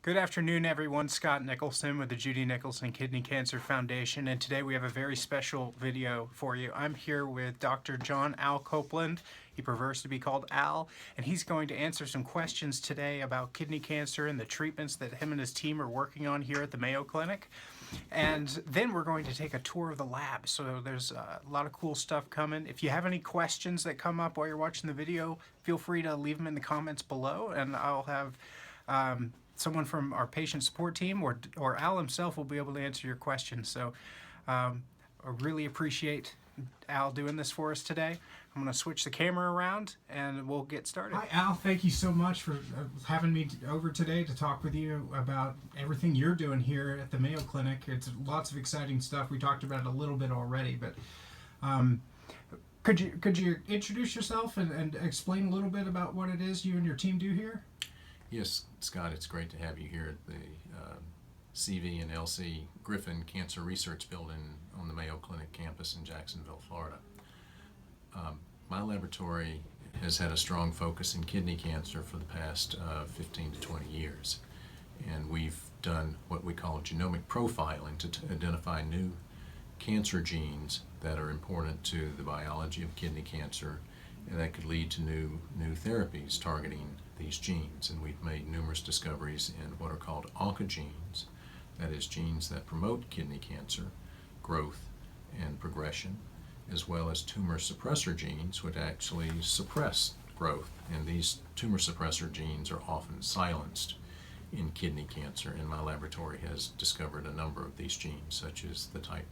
Good afternoon, everyone. Scott Nicholson with the Judy Nicholson Kidney Cancer Foundation, and today we have a very special video for you. I'm here with Dr. John Al Copland. He prefers to be called Al, and he's going to answer some questions today about kidney cancer and the treatments that him and his team are working on here at the Mayo Clinic. And then we're going to take a tour of the lab. So there's a lot of cool stuff coming. If you have any questions that come up while you're watching the video, feel free to leave them in the comments below, and I'll have someone from our patient support team or Al himself will be able to answer your questions. So I really appreciate Al doing this for us today. I'm going to switch the camera around and we'll get started. Hi Al, thank you so much for having me over today to talk with you about everything you're doing here at the Mayo Clinic. It's lots of exciting stuff. We talked about it a little bit already, but could you introduce yourself and explain a little bit about what it is you and your team do here? Yes, Scott, it's great to have you here at the CV and LC Griffin Cancer Research Building on the Mayo Clinic campus in Jacksonville, Florida. My laboratory has had a strong focus in kidney cancer for the past 15 to 20 years. And we've done what we call genomic profiling to identify new cancer genes that are important to the biology of kidney cancer and that could lead to new therapies targeting these genes. And we've made numerous discoveries in what are called oncogenes, that is, genes that promote kidney cancer growth and progression, as well as tumor suppressor genes which actually suppress growth. And these tumor suppressor genes are often silenced in kidney cancer, and my laboratory has discovered a number of these genes, such as the type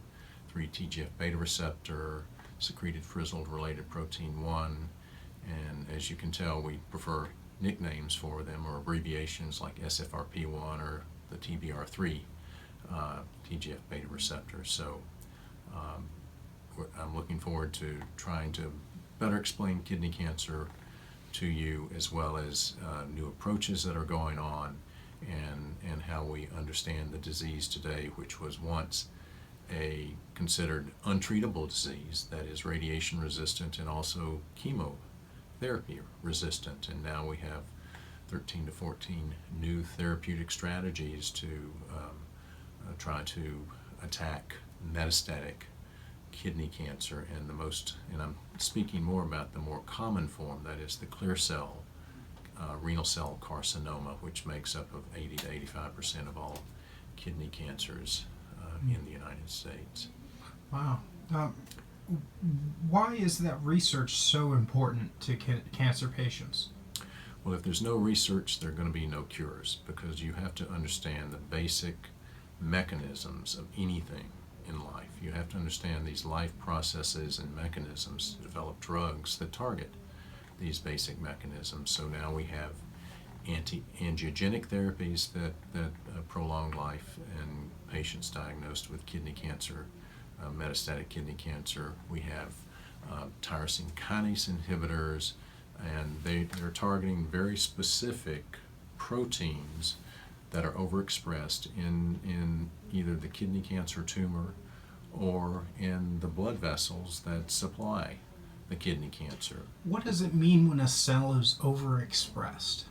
3 TGF-beta receptor, secreted frizzled related protein 1, and as you can tell, we prefer nicknames for them or abbreviations like SFRP1 or the TBR3 TGF-beta receptor. So I'm looking forward to trying to better explain kidney cancer to you, as well as new approaches that are going on and how we understand the disease today, which was once a considered untreatable disease that is radiation resistant and also chemotherapy resistant. And now we have 13 to 14 new therapeutic strategies to try to attack metastatic kidney cancer, and I'm speaking more about the more common form, that is the clear cell renal cell carcinoma, which makes up of 80 to 85% of all kidney cancers in the United States. Wow. Why is that research so important to cancer patients? Well, if there's no research, there are going to be no cures, because you have to understand the basic mechanisms of anything in life. You have to understand these life processes and mechanisms to develop drugs that target these basic mechanisms. So now we have anti-angiogenic therapies that prolong life in patients diagnosed with kidney cancer, metastatic kidney cancer. We have tyrosine kinase inhibitors, and they're targeting very specific proteins that are overexpressed in either the kidney cancer tumor or in the blood vessels that supply the kidney cancer. What does it mean when a cell is overexpressed?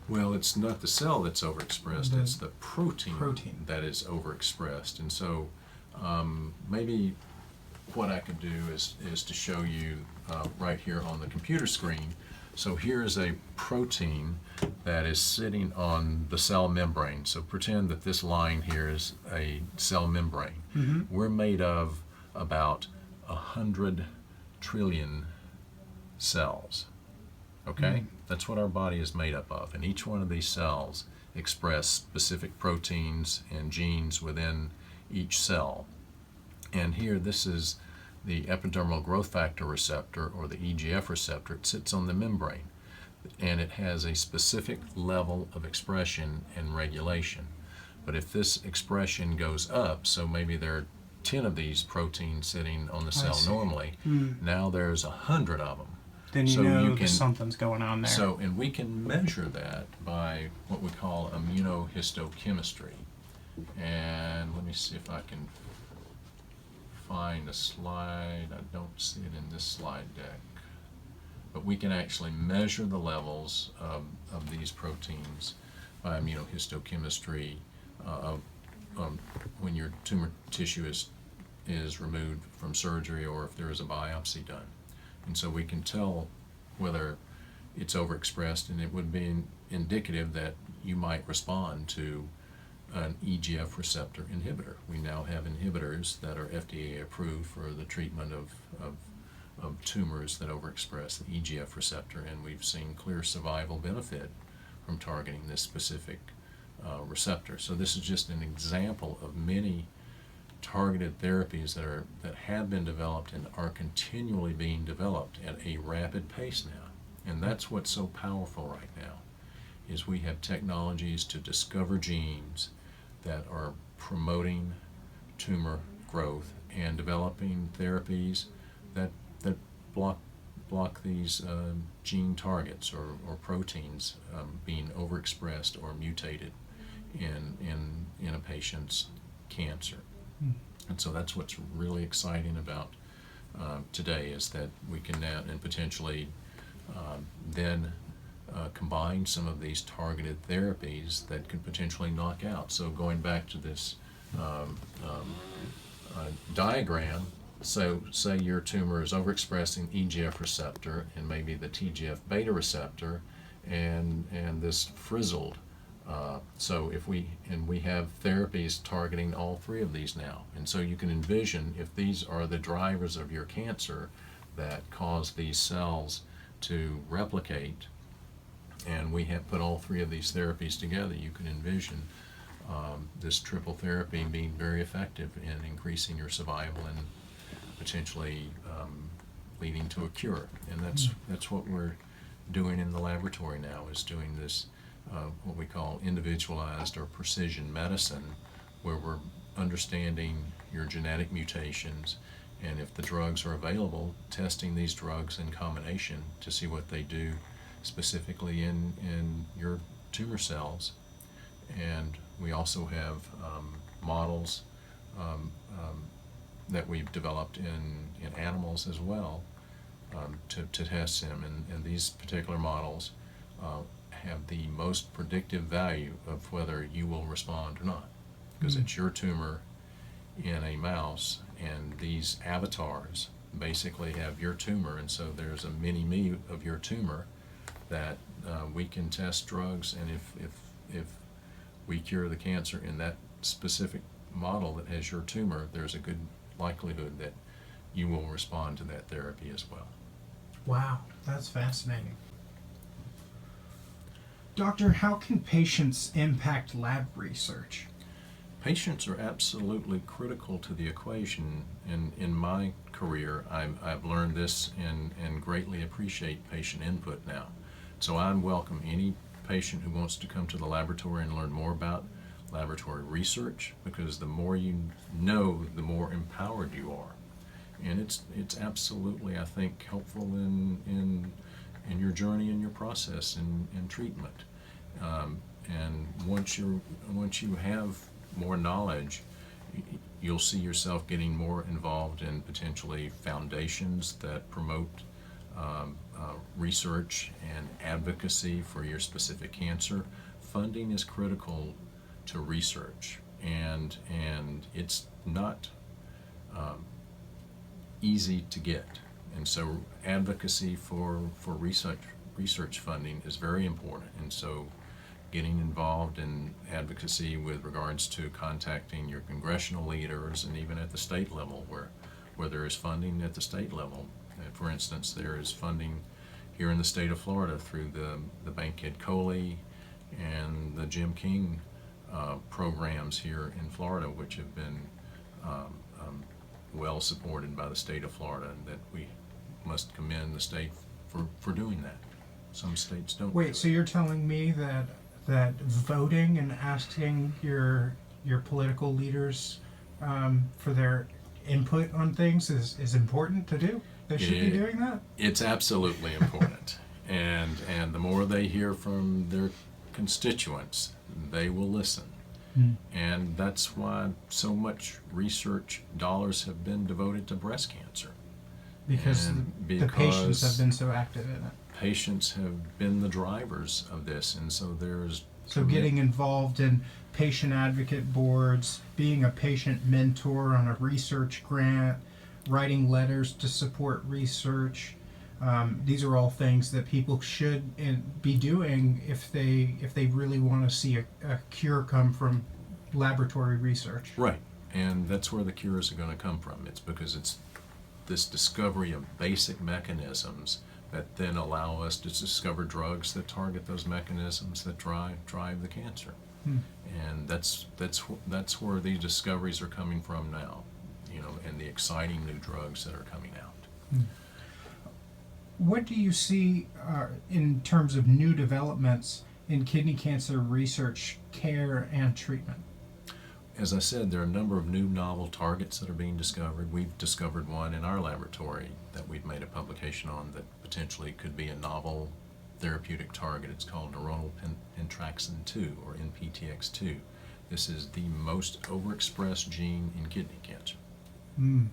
Well, it's not the cell that's overexpressed, it's the protein that is overexpressed. And so maybe what I could do is to show you right here on the computer screen. So here is a protein that is sitting on the cell membrane. So pretend that this line here is a cell membrane. Mm-hmm. We're made of about 100 trillion cells. Okay? Mm-hmm. That's what our body is made up of. And each one of these cells express specific proteins and genes within each cell. And here, this is the epidermal growth factor receptor, or the EGF receptor. It sits on the membrane, and it has a specific level of expression and regulation. But if this expression goes up, so maybe there are 10 of these proteins sitting on the cell normally, now there's 100 of them. Then you know there's something's going on there. So, and we can measure that by what we call immunohistochemistry. And let me see if I can find a slide. I don't see it in this slide deck. But we can actually measure the levels of these proteins by immunohistochemistry when your tumor tissue is removed from surgery or if there is a biopsy done. And so we can tell whether it's overexpressed, and it would be indicative that you might respond to an EGF receptor inhibitor. We now have inhibitors that are FDA approved for the treatment of tumors that overexpress the EGF receptor, and we've seen clear survival benefit from targeting this specific receptor. So this is just an example of many targeted therapies that have been developed and are continually being developed at a rapid pace now. And that's what's so powerful right now, is we have technologies to discover genes that are promoting tumor growth and developing therapies that block these gene targets or proteins being overexpressed or mutated in a patient's cancer. And so that's what's really exciting about today, is that we can now and potentially then combine some of these targeted therapies that could potentially knock out. So going back to this diagram, so say your tumor is overexpressing EGF receptor and maybe the TGF beta receptor and this frizzled. So if we have therapies targeting all three of these now, and so you can envision if these are the drivers of your cancer that cause these cells to replicate, and we have put all three of these therapies together, you can envision this triple therapy being very effective in increasing your survival and potentially leading to a cure. And that's what we're doing in the laboratory now, is doing this what we call individualized or precision medicine, where we're understanding your genetic mutations, and if the drugs are available, testing these drugs in combination to see what they do specifically in your tumor cells. And we also have models that we've developed in animals as well to test them. And these particular models have the most predictive value of whether you will respond or not, because it's your tumor in a mouse, and these avatars basically have your tumor, and so there's a mini-me of your tumor that we can test drugs, and if we cure the cancer in that specific model that has your tumor, there's a good likelihood that you will respond to that therapy as well. Wow, that's fascinating. Doctor, how can patients impact lab research? Patients are absolutely critical to the equation, and in my career I've learned this and greatly appreciate patient input now. So I welcome any patient who wants to come to the laboratory and learn more about laboratory research, because the more you know, the more empowered you are. And it's absolutely, I think, helpful in your journey and your process and treatment. And once you have more knowledge, you'll see yourself getting more involved in potentially foundations that promote research and advocacy for your specific cancer. Funding is critical to research, and it's not easy to get. And so advocacy for research funding is very important. And so getting involved in advocacy with regards to contacting your congressional leaders, and even at the state level where there is funding at the state level. For instance, there is funding here in the state of Florida through the Bankhead Coley and the Jim King programs here in Florida, which have been well supported by the state of Florida, and that we must commend the state for doing that. Some states don't. Wait, so you're telling me that voting and asking your political leaders for their input on things is important to do? They should be doing that? It's absolutely important. And the more they hear from their constituents, they will listen. And that's why so much research dollars have been devoted to breast cancer. Because the patients have been so active in it. Patients have been the drivers of this, and so there's So getting involved in patient advocate boards, being a patient mentor on a research grant, writing letters to support research. These are all things that people should be doing if they really want to see a cure come from laboratory research. Right, and that's where the cures are going to come from. It's because it's this discovery of basic mechanisms that then allow us to discover drugs that target those mechanisms that drive the cancer. And that's where these discoveries are coming from now, and the exciting new drugs that are coming out. What do you see in terms of new developments in kidney cancer research, care, and treatment? As I said, there are a number of new novel targets that are being discovered. We've discovered one in our laboratory that we've made a publication on that potentially could be a novel therapeutic target. It's called neuronal pentraxin 2, or NPTX2. This is the most overexpressed gene in kidney cancer. And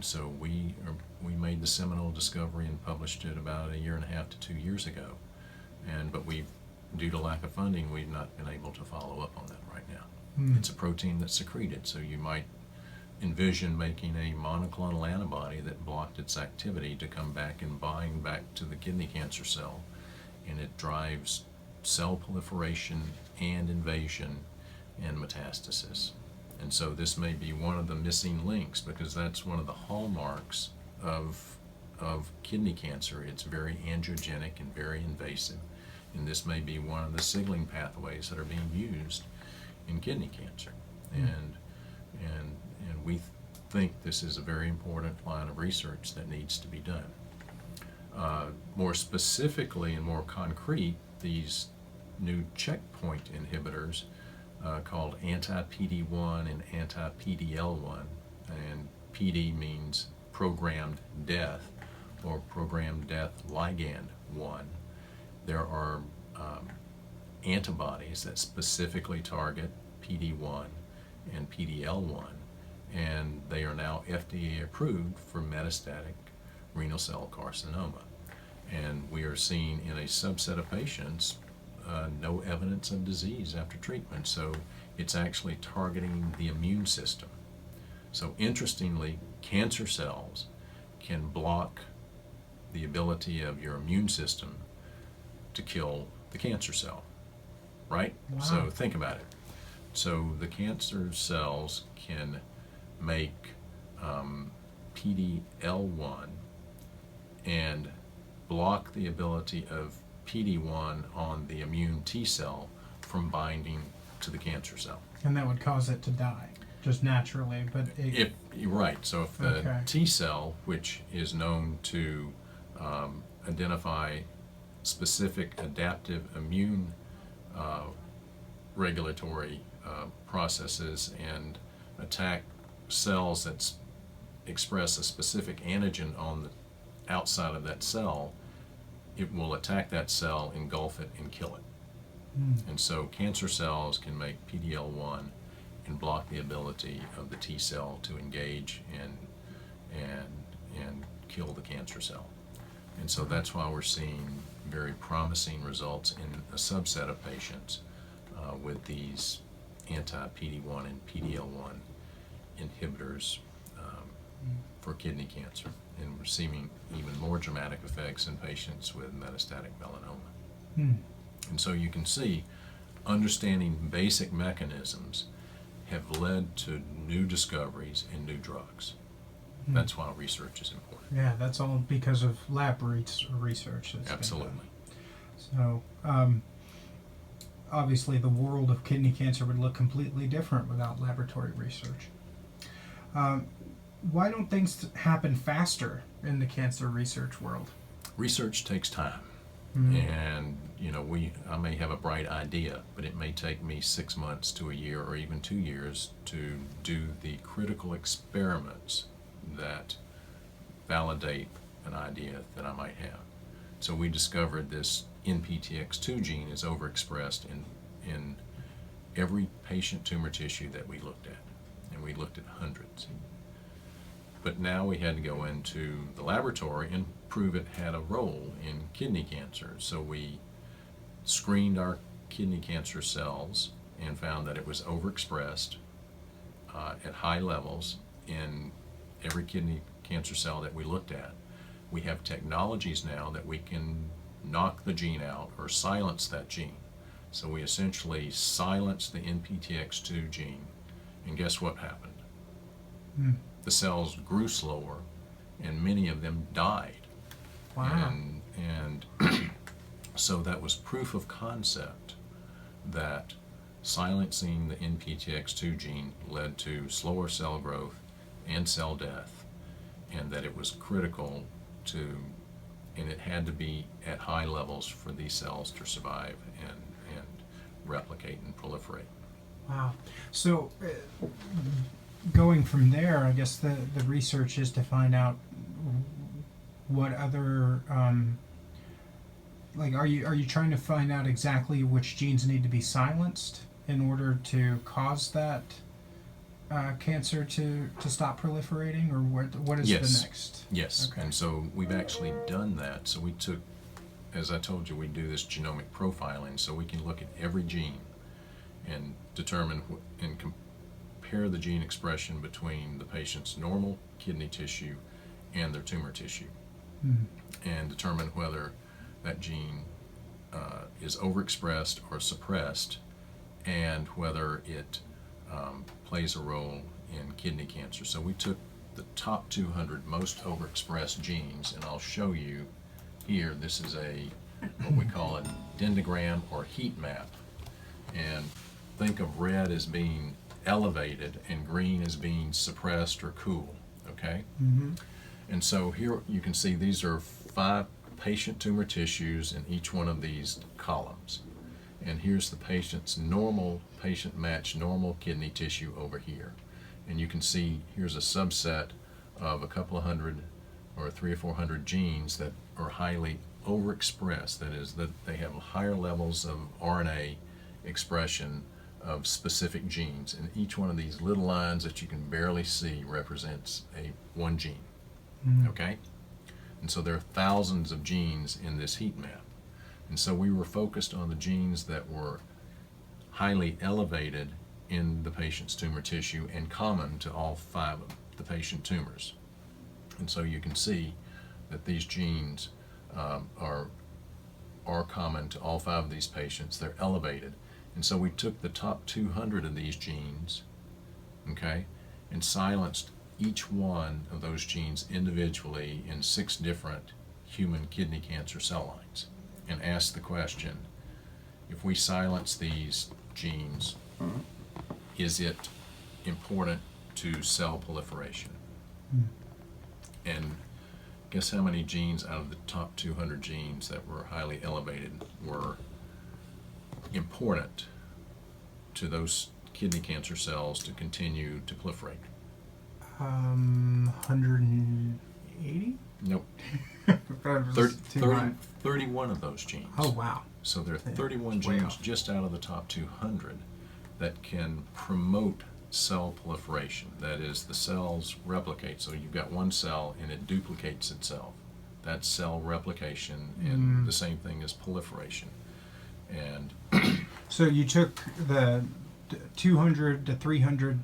so we made the seminal discovery and published it about 1.5 to 2 years ago. But due to lack of funding, we've not been able to follow up on that right now. It's a protein that's secreted, so you might envision making a monoclonal antibody that blocked its activity to come back and bind back to the kidney cancer cell, and it drives cell proliferation and invasion and metastasis. And so this may be one of the missing links, because that's one of the hallmarks of kidney cancer. It's very angiogenic and very invasive, and this may be one of the signaling pathways that are being used in kidney cancer. And we think this is a very important line of research that needs to be done. More specifically and more concrete, these new checkpoint inhibitors called anti-PD-1 and anti-PDL1, and PD means programmed death, or programmed death ligand 1. There are antibodies that specifically target PD-1 and PDL1, and they are now FDA approved for metastatic renal cell carcinoma. And we are seeing in a subset of patients no evidence of disease after treatment, so it's actually targeting the immune system. So interestingly, cancer cells can block the ability of your immune system to kill the cancer cell, right? Wow. So think about it. So the cancer cells can make PD-L1 and block the ability of PD-1 on the immune T cell from binding to the cancer cell. And that would cause it to die, just naturally. But If you're right, so if the Okay. T cell, which is known to identify specific adaptive immune regulatory processes and attack cells that express a specific antigen on the outside of that cell, it will attack that cell, engulf it, and kill it. And so cancer cells can make PD-L1 and block the ability of the T cell to engage and kill the cancer cell. And so that's why we're seeing very promising results in a subset of patients with these anti-PD-1 and PD-L1 inhibitors for kidney cancer. And we're seeing even more dramatic effects in patients with metastatic melanoma. And so you can see, understanding basic mechanisms have led to new discoveries and new drugs. That's why research is important. yeah, that's all because of lab research. That's Absolutely. been done. So, obviously, the world of kidney cancer would look completely different without laboratory research. Why don't things happen faster in the cancer research world? Research takes time. And I may have a bright idea, but it may take me 6 months to a year or even 2 years to do the critical experiments that validate an idea that I might have. So we discovered this NPTX2 gene is overexpressed in every patient tumor tissue that we looked at, and we looked at hundreds. But now we had to go into the laboratory and prove it had a role in kidney cancer. So we screened our kidney cancer cells and found that it was overexpressed at high levels in every kidney cancer cell that we looked at. We have technologies now that we can knock the gene out or silence that gene. So we essentially silence the NPTX2 gene, and guess what happened? The cells grew slower, and many of them died. Wow. And so that was proof of concept that silencing the NPTX2 gene led to slower cell growth and cell death, and that it was critical to, and it had to be at high levels for these cells to survive and replicate and proliferate. Wow. So, going from there, I guess the research is to find out what other, like, are you trying to find out exactly which genes need to be silenced in order to cause that cancer to stop proliferating, or what is Yes. the next? Yes, Okay. and so we've actually done that. So we took, as I told you, we do this genomic profiling, so we can look at every gene and determine and compare the gene expression between the patient's normal kidney tissue and their tumor tissue, and determine whether that gene is overexpressed or suppressed, and whether it plays a role in kidney cancer. So we took the top 200 most overexpressed genes, and I'll show you here. This is what we call a dendrogram or heat map, and think of red as being elevated and green as being suppressed or cool, okay? And so here you can see these are 5 patient tumor tissues in each one of these columns. And here's the patient's normal, patient-matched normal kidney tissue over here. And you can see here's a subset of a couple of hundred or 300 or 400 genes that are highly overexpressed. That is, that they have higher levels of RNA expression of specific genes. And each one of these little lines that you can barely see represents one gene, okay? And so there are thousands of genes in this heat map. And so we were focused on the genes that were highly elevated in the patient's tumor tissue and common to all 5 of the patient tumors. And so you can see that these genes are common to all 5 of these patients. They're elevated. And so we took the top 200 of these genes, okay, and silenced each one of those genes individually in 6 different human kidney cancer cell lines, and asked the question, if we silence these genes, is it important to cell proliferation? And guess how many genes out of the top 200 genes that were highly elevated were important to those kidney cancer cells to continue to proliferate? 180? Nope. 31 of those genes. Oh, wow. So there are 31 Way genes off. just out of the top 200 that can promote cell proliferation. That is, the cells replicate. So you've got one cell and it duplicates itself. That's cell replication, and the same thing as proliferation. And So you took the 200 to 300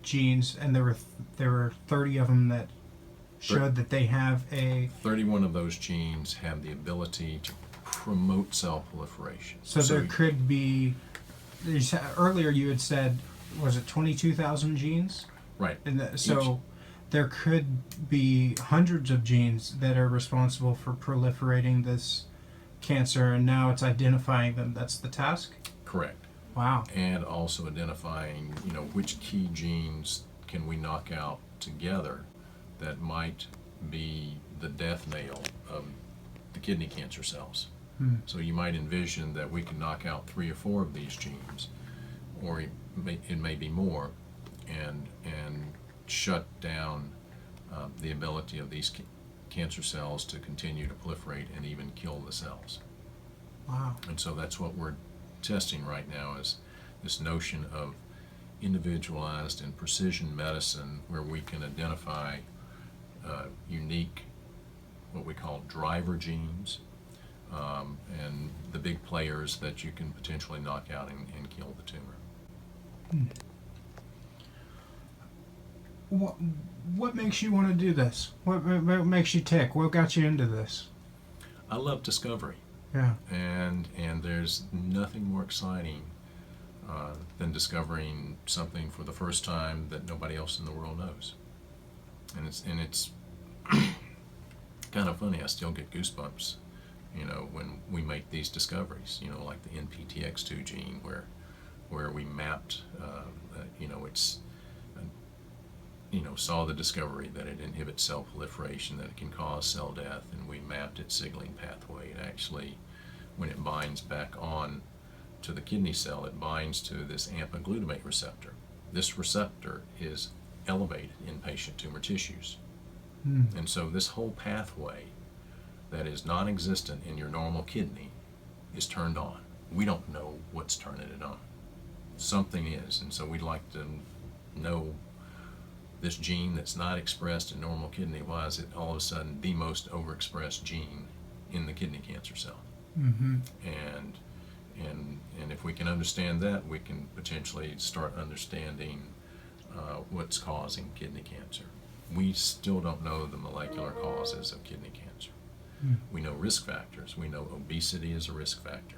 genes, and there were 30 of them that showed that they have a. 31 of those genes have the ability to promote cell proliferation. So there could be. Earlier you had said, was it 22,000 genes? Right. So there could be hundreds of genes that are responsible for proliferating this cancer, and now it's identifying them. That's the task? Correct. Wow. And also identifying, which key genes can we knock out together that might be the death nail of the kidney cancer cells. So you might envision that we can knock out 3 or 4 of these genes, or it may be more, and shut down the ability of these cancer cells to continue to proliferate and even kill the cells. Wow. And so that's what we're testing right now, is this notion of individualized and precision medicine, where we can identify unique, what we call driver genes. And the big players that you can potentially knock out and kill the tumor. What makes you want to do this? What makes you tick? What got you into this? I love discovery. Yeah. And there's nothing more exciting than discovering something for the first time that nobody else in the world knows. And it's kind of funny. I still get goosebumps, when we make these discoveries. Like the NPTX2 gene, where we mapped, saw the discovery that it inhibits cell proliferation, that it can cause cell death, and we mapped its signaling pathway. It actually, when it binds back on to the kidney cell, it binds to this AMPA glutamate receptor. This receptor is elevated in patient tumor tissues. And so this whole pathway that is non-existent in your normal kidney is turned on. We don't know what's turning it on. Something is, and so we'd like to know this gene that's not expressed in normal kidney. Why is it all of a sudden the most overexpressed gene in the kidney cancer cell? Mm-hmm. And if we can understand that, we can potentially start understanding what's causing kidney cancer. We still don't know the molecular causes of kidney cancer. We know risk factors. We know obesity is a risk factor.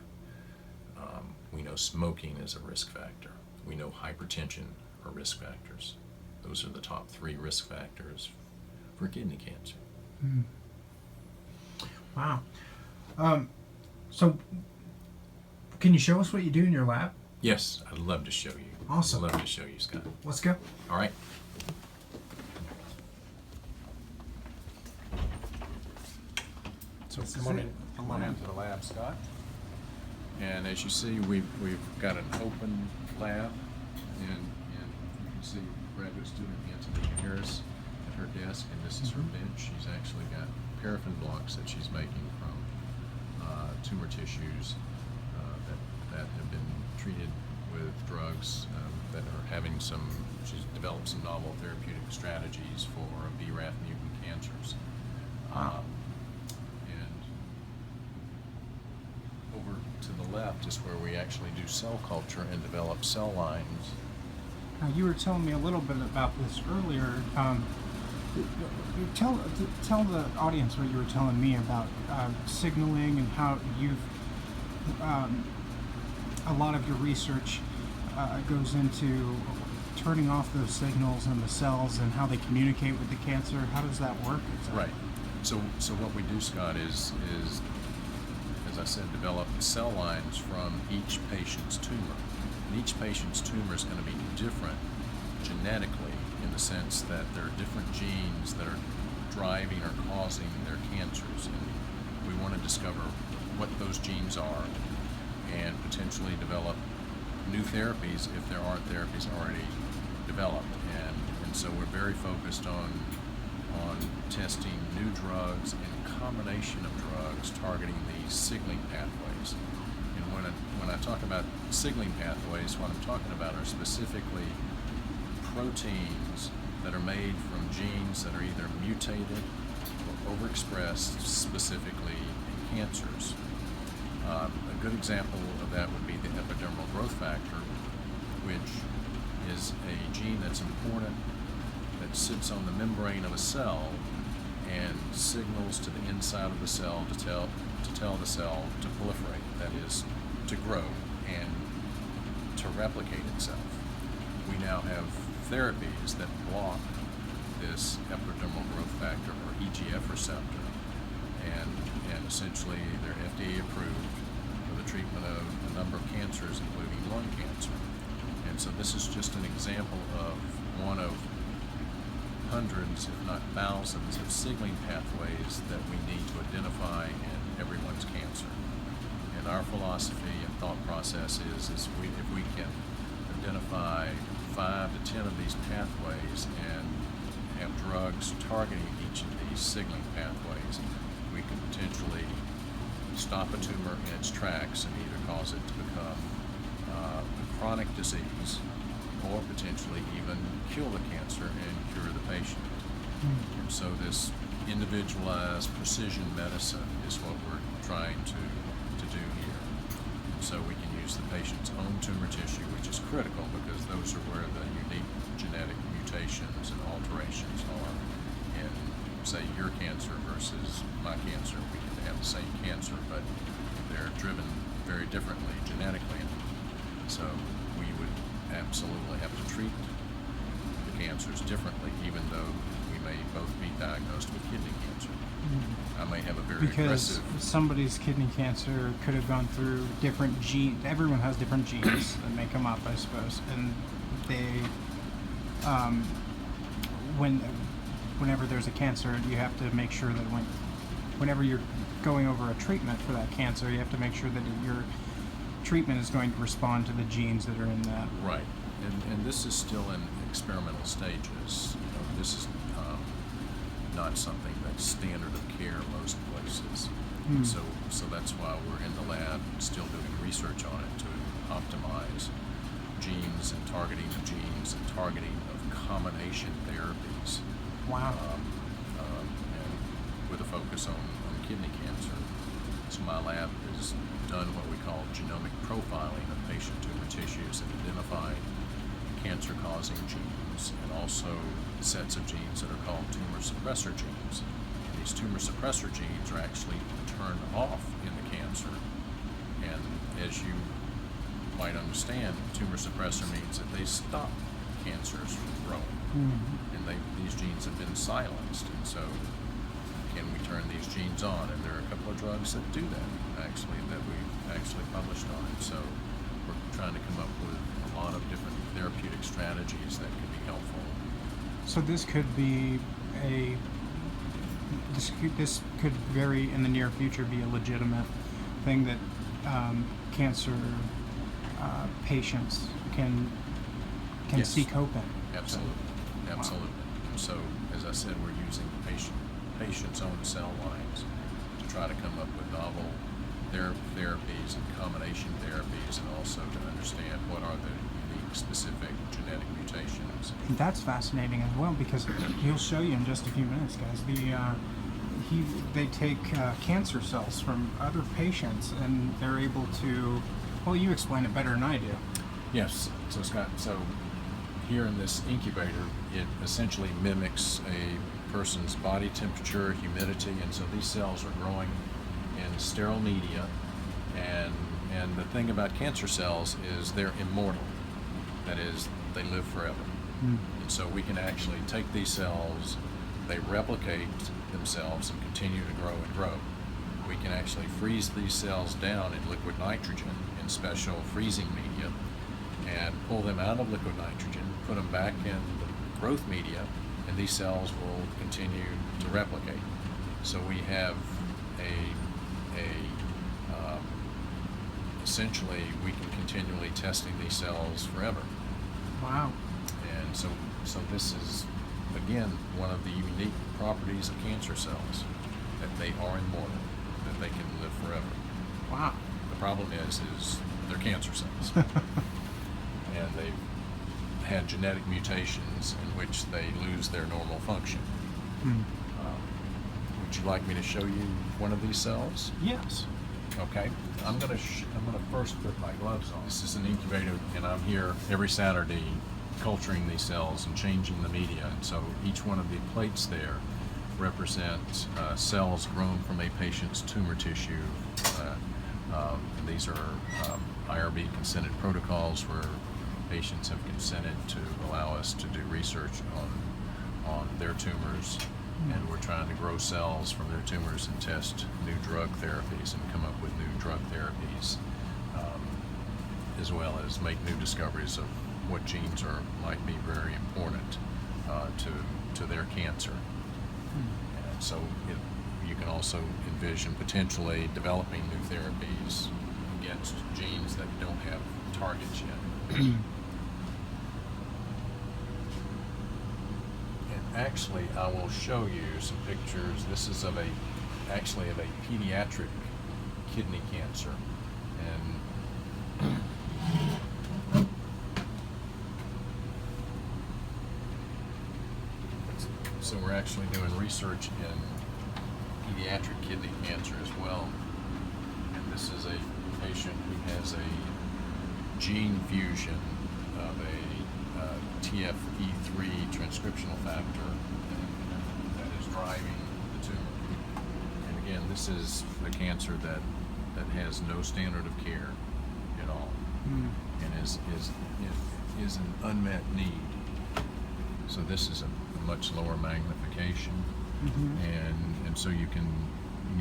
We know smoking is a risk factor. We know hypertension are risk factors. Those are the top 3 risk factors for kidney cancer. Wow. So, can you show us what you do in your lab? Yes, I'd love to show you. Awesome. I'd love to show you, Scott. Let's go. All right. So come on into the lab, Scott. And as you see, we've got an open lab, and you can see graduate student Anthony Harris at her desk, and this is her bench. She's actually got paraffin blocks that she's making from tumor tissues that have been treated with drugs that are having some. She's developed some novel therapeutic strategies for BRAF mutant cancers. And over to the left is where we actually do cell culture and develop cell lines. Now, you were telling me a little bit about this earlier. Tell the audience what you were telling me about signaling and how you've a lot of your research goes into turning off those signals in the cells and how they communicate with the cancer. How does that work exactly? Right. So what we do, Scott, is as I said, develop cell lines from each patient's tumor. And each patient's tumor is going to be different genetically, in the sense that there are different genes that are driving or causing their cancers, and we want to discover what those genes are and potentially develop new therapies if there aren't therapies already developed. And so we're very focused on testing new drugs and a combination of drugs targeting these signaling pathways. And when I talk about signaling pathways, what I'm talking about are specifically proteins that are made from genes that are either mutated or overexpressed specifically in cancers. A good example of that would be the epidermal growth factor, which is a gene that's important, that sits on the membrane of a cell and signals to the inside of the cell to tell the cell to proliferate, that is, to grow and to replicate itself. We now have therapies that block this epidermal growth factor, or EGF receptor, and essentially they're FDA approved for the treatment of a number of cancers, including lung cancer. And so this is just an example of one of hundreds, if not thousands, of signaling pathways that we need to identify in everyone's cancer. And our philosophy and thought process is if we can identify 5 to 10 of these pathways and have drugs targeting each of these signaling pathways, we can potentially stop a tumor in its tracks and either cause it to become a chronic disease or potentially even kill the cancer and cure the patient. And so this individualized precision medicine is what we're trying to do here. so we can use the patient's own tumor tissue, which is critical because those are where the unique genetic mutations and alterations are. In, say, your cancer versus my cancer, we can have the same cancer, but they're driven very differently genetically. So we would absolutely have to treat the cancers differently, even though we may both be diagnosed with kidney cancer. I may have a very Because aggressive... somebody's kidney cancer could have gone through different genes. Everyone has different genes that make them up, I suppose. And they, whenever there's a cancer, you have to make sure that whenever you're going over a treatment for that cancer, you have to make sure that your treatment is going to respond to the genes that are in that. Right. And this is still in experimental stages. You know, this is not something that's standard of care most places. So that's why we're in the lab still doing research on it to optimize genes and targeting of genes and targeting of combination therapies. Wow. And with a focus on kidney cancer. So my lab has done what we call genomic profiling of patient tumor tissues and identified cancer-causing genes and also sets of genes that are called tumor suppressor genes. These tumor suppressor genes are actually turned off in the cancer, and as you might understand, tumor suppressor means that they stop cancers from growing, and these genes have been silenced, and so can we turn these genes on? And there are a couple of drugs that do that, actually, that we've actually published on. So we're trying to come up with a lot of different therapeutic strategies that could be helpful. So this could be this could very in the near future be a legitimate thing that cancer patients can Yes. seek hope in. Absolutely, absolutely. And so, as I said, we're using patient's own cell lines to try to come up with novel therapies and combination therapies, and also to understand what are the unique specific genetic mutations. That's fascinating as well, because he'll show you in just a few minutes, guys. They take cancer cells from other patients, and they're able to. Well, you explain it better than I do. Yes. So Scott, here in this incubator, it essentially mimics a person's body temperature, humidity, and so these cells are growing in sterile media. And the thing about cancer cells is they're immortal. That is, they live forever. And so we can actually take these cells, they replicate themselves and continue to grow and grow. We can actually freeze these cells down in liquid nitrogen in special freezing media and pull them out of liquid nitrogen, put them back in the growth media, and these cells will continue to replicate. So we have essentially we can continually testing these cells forever. Wow. And so this is, again, one of the unique properties of cancer cells, that they are immortal, that they can live forever. Wow. The problem is they're cancer cells. And they've had genetic mutations in which they lose their normal function. Would you like me to show you one of these cells? Yes. Okay. I'm gonna first put my gloves on. This is an incubator, and I'm here every Saturday culturing these cells and changing the media. And so each one of the plates there represent cells grown from a patient's tumor tissue. These are IRB consented protocols where patients have consented to allow us to do research on their tumors, and we're trying to grow cells from their tumors and test new drug therapies and come up with new drug therapies, as well as make new discoveries of what genes might be very important to their cancer. And so you can also envision potentially developing new therapies against genes that don't have targets yet. Actually, I will show you some pictures. This is actually of a pediatric kidney cancer, and so we're actually doing research in pediatric kidney cancer as well. And this is a patient who has a gene fusion of a TFE3 transcriptional factor that is driving the tumor. And again, this is a cancer that has no standard of care at all, and is an unmet need. So this is a much lower magnification, and so you can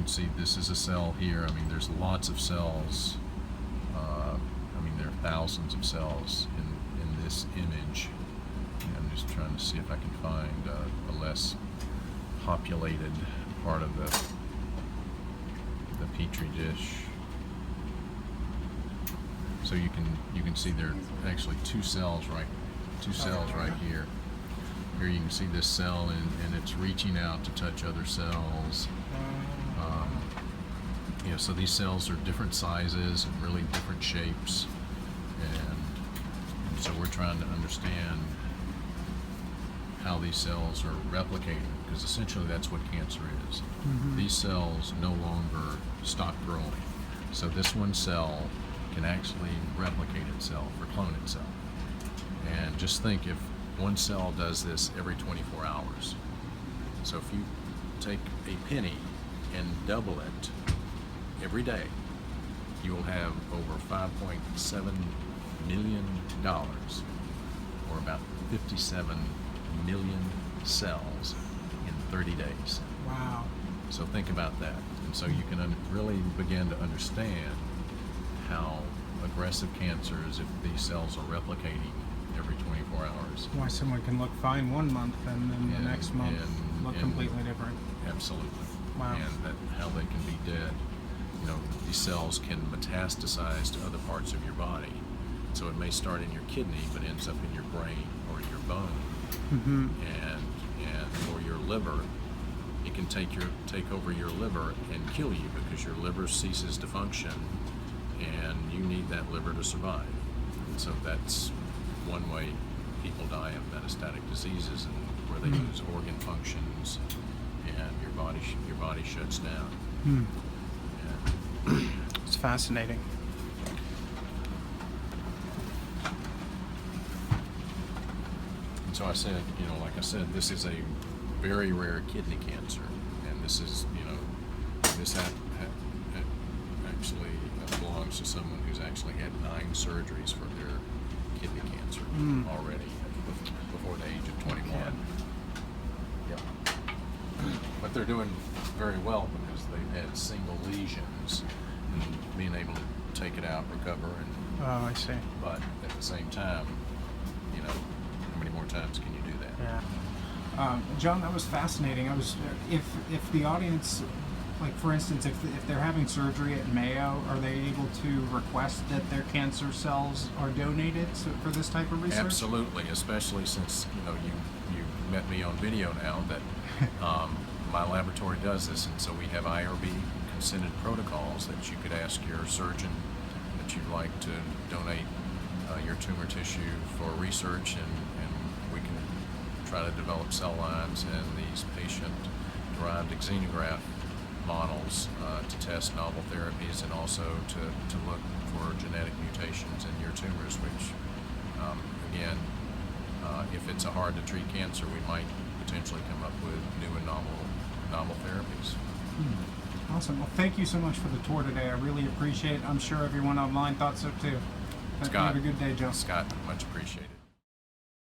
see this is a cell here. I mean, there's lots of cells. I mean, there are thousands of cells in this image. And I'm just trying to see if I can find a less populated part of the petri dish. So you can see there are actually two cells right here. Here you can see this cell, and it's reaching out to touch other cells. So these cells are different sizes and really different shapes, and so we're trying to understand how these cells are replicating, because essentially that's what cancer is. These cells no longer stop growing. So this one cell can actually replicate itself or clone itself. And just think, if one cell does this every 24 hours. So if you take a penny and double it every day, you will have over $5.7 million, or about 57 million cells in 30 days. Wow. So think about that. And so you can really begin to understand how aggressive cancer is if these cells are replicating every 24 hours. Why someone can look fine one month and then the next month look completely different. Absolutely. Wow. And how they can be dead. These cells can metastasize to other parts of your body. So it may start in your kidney, but ends up in your brain or your bone, and or your liver. It can take over your liver and kill you, because your liver ceases to function, and you need that liver to survive. And so that's one way people die of metastatic diseases, and where they lose organ functions, and your body shuts down. It's fascinating. And so I said, like I said, this is a very rare kidney cancer, and this is, this actually belongs to someone who's actually had 9 surgeries for their kidney cancer already before the age of 21. Yep. But they're doing very well because they've had single lesions and being able to take it out, recover, and Oh, I see. but at the same time, how many more times can you do that? Yeah. John, that was fascinating. If the audience, like for instance, if they're having surgery at Mayo, are they able to request that their cancer cells are donated for this type of research? Absolutely, especially since you met me on video now that my laboratory does this, and so we have IRB consented protocols that you could ask your surgeon that you'd like to donate your tumor tissue for research, and we can try to develop cell lines and these patient-derived xenograft models to test novel therapies, and also to look for genetic mutations in your tumors, which, again, if it's a hard-to-treat cancer, we might potentially come up with new and novel therapies. Awesome. Well, thank you so much for the tour today. I really appreciate it. I'm sure everyone online thought so too. Scott, have a good day, Joe. Scott, much appreciated.